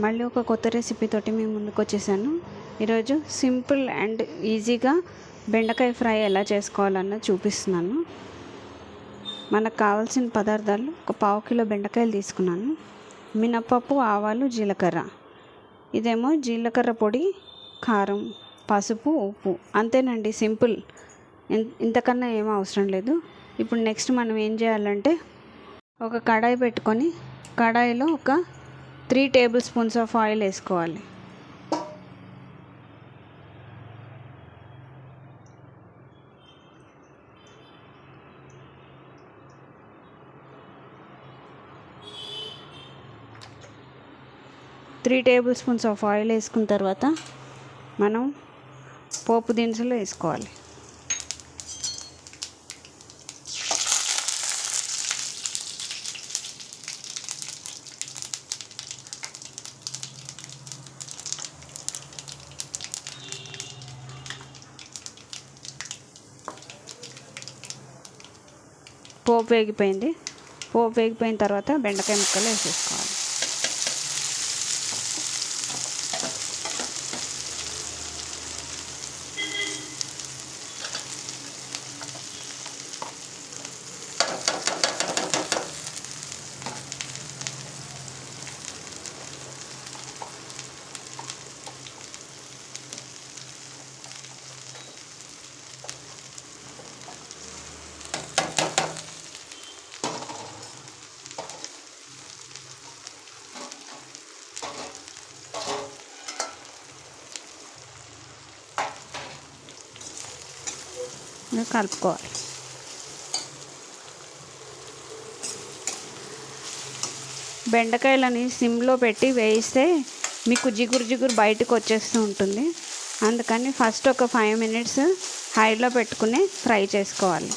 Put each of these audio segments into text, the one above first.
మళ్ళీ ఒక కొత్త రెసిపీ తోటి మీ ముందుకు వచ్చేసాను. ఈరోజు సింపుల్ అండ్ ఈజీగా బెండకాయ ఫ్రై ఎలా చేసుకోవాలన్నది చూపిస్తున్నాను. మనకు కావాల్సిన పదార్థాలు ఒక 1/2 కిలో బెండకాయలు తీసుకున్నాను. మినపప్పు, ఆవాలు, జీలకర్ర. ఇదేమో జీలకర్ర పొడి, కారం, పసుపు, ఉప్పు. అంతేనండి, సింపుల్. ఇంతకన్నా ఏమీ అవసరం లేదు. ఇప్పుడు నెక్స్ట్ మనం ఏం చేయాలంటే ఒక కడాయి పెట్టుకొని కడాయిలో ఒక 3 టేబుల్ స్పూన్స్ ఆఫ్ ఆయిల్ వేసుకోవాలి. వేసుకున్న తర్వాత మనం పోపు దినుసులు వేసుకోవాలి. పోపు వేగిపోయిన తర్వాత బెండకాయ ముక్కలు వేసేసుకోవాలి. కలుపుకోవాలి. బెండకాయలని సిమ్లో పెట్టి వేయిస్తే మీకు జిగురు బయటకు వచ్చేస్తూ ఉంటుంది. అందుకని ఫస్ట్ ఒక 5 మినిట్స్ హైలో పెట్టుకుని ఫ్రై చేసుకోవాలి.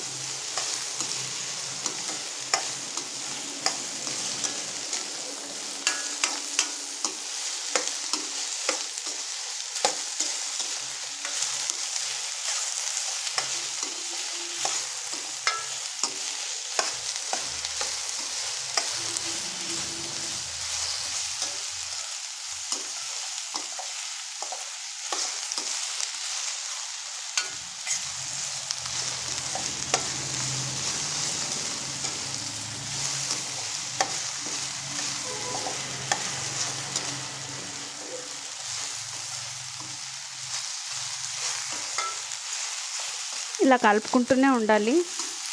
ఇలా కలుపుకుంటూనే ఉండాలి,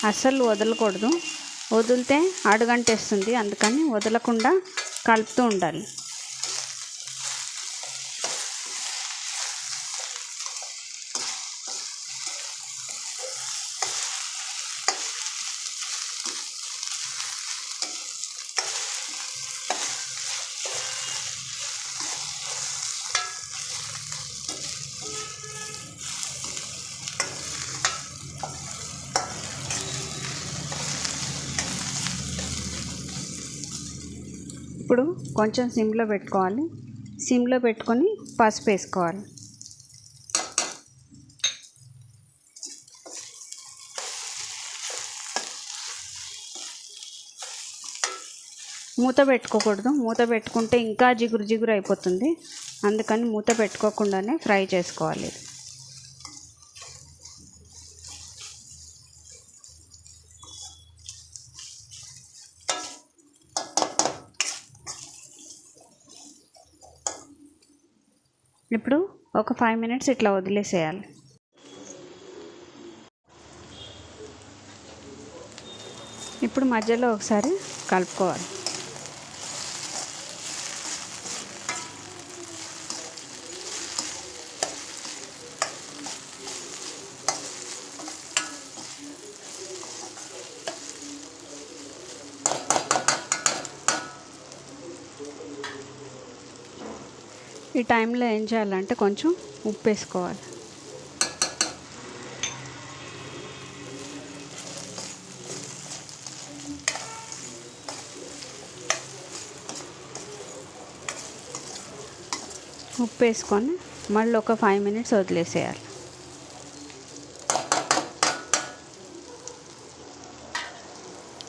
అస్సలు వదలకూడదు. వదిలితే అడుగంటేస్తుంది. అందుకని వదలకుండా కలుపుతూ ఉండాలి. ఇప్పుడు కొంచెం సిమ్లో పెట్టుకోవాలి. సిమ్లో పెట్టుకొని పసుపు వేసుకోవాలి. మూత పెట్టుకోకూడదు. మూత పెట్టుకుంటే ఇంకా జిగురు అయిపోతుంది. అందుకని మూత పెట్టుకోకుండానే ఫ్రై చేసుకోవాలి. ఇప్పుడు ఒక 5 మినిట్స్ ఇట్లా వదిలేసేయాలి. ఇప్పుడు మధ్యలో ఒకసారి కలుపుకోవాలి. ఈ టైంలో ఏం చేయాలంటే కొంచెం ఉప్పు వేసుకోవాలి. ఉప్పు వేసుకొని మళ్ళీ ఒక 5 మినిట్స్ వదిలేసేయాలి.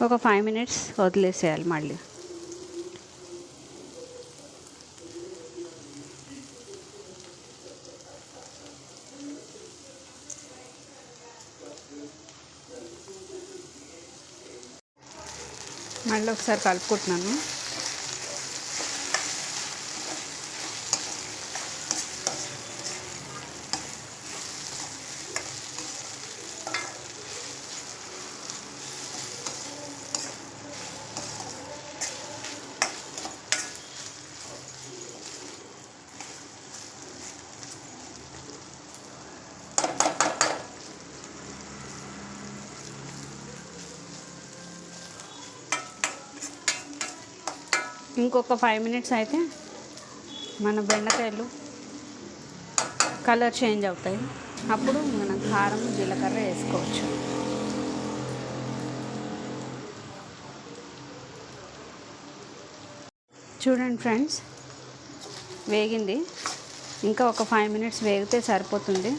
ఒక 5 మినిట్స్ వదిలేసేయాలి. మళ్ళీ మళ్ళీ ఒకసారి కలుపుకుంటున్నాను. ఇంకొక 5 మినిట్స్ అయితే మన బెండకాయలు కలర్ చేంజ్ అవుతాయి. అప్పుడు మనం కారం జీలకర్ర వేసుకోవచ్చు. చూడండి ఫ్రెండ్స్, వేగింది. ఇంకా ఒక 5 మినిట్స్ వేగితే సరిపోతుంది.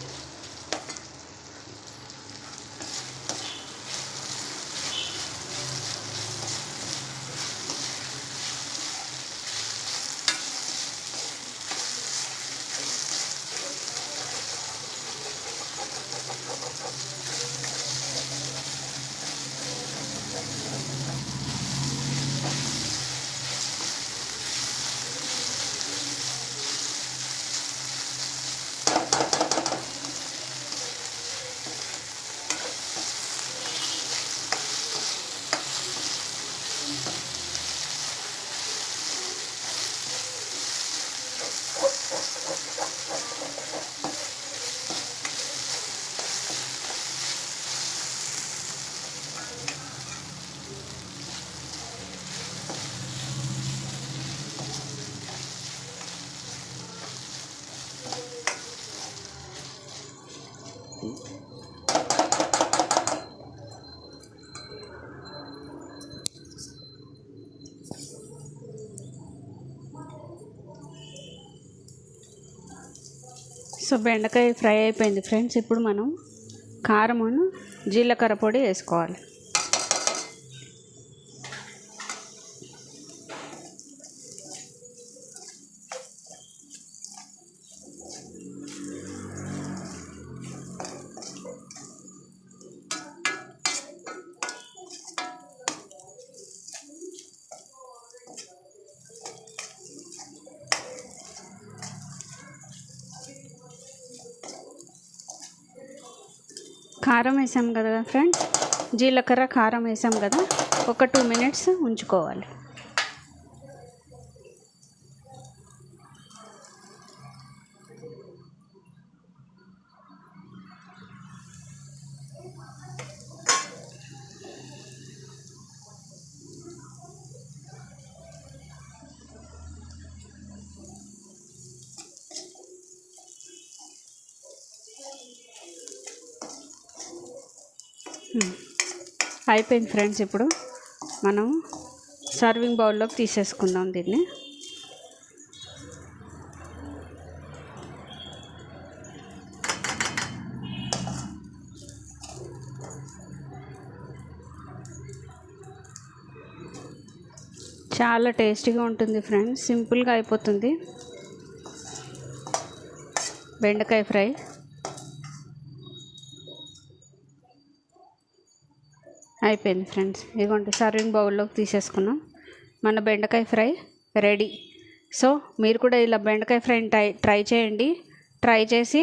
సో బెండకాయ ఫ్రై అయిపోయింది ఫ్రెండ్స్. ఇప్పుడు మనం కారమును జీలకర్ర పొడి వేసుకోవాలి. కారం వేసాం కదా ఫ్రెండ్స్, జీలకర్ర కారం వేసాం కదా, ఒక 2 మినిట్స్ ఉంచుకోవాలి. అయిపోయింది ఫ్రెండ్స్. ఇప్పుడు మనం సర్వింగ్ బౌల్లోకి తీసేసుకుందాం దీన్ని. చాలా టేస్టీగా ఉంటుంది ఫ్రెండ్స్, సింపుల్గా అయిపోతుంది బెండకాయ ఫ్రై. అయిపోయింది ఫ్రెండ్స్. ఇదిగోండి సర్వింగ్ బౌల్లోకి తీసేసుకున్నాం. మన బెండకాయ ఫ్రై రెడీ. సో మీరు కూడా ఇలా బెండకాయ ఫ్రై ట్రై చేయండి. ట్రై చేసి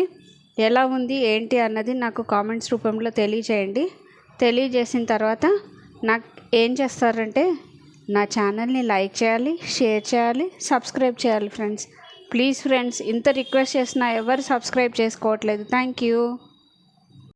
ఎలా ఉంది ఏంటి అన్నది నాకు కామెంట్స్ రూపంలో తెలియచేయండి. తెలియజేసిన తర్వాత నాకు ఏం చేస్తారంటే నా ఛానల్ని లైక్ చేయాలి, షేర్ చేయాలి, సబ్స్క్రైబ్ చేయాలి ఫ్రెండ్స్. ప్లీజ్ ఫ్రెండ్స్, ఇంత రిక్వెస్ట్ చేసినా ఎవరు సబ్స్క్రైబ్ చేసుకోవట్లేదు. Thank you.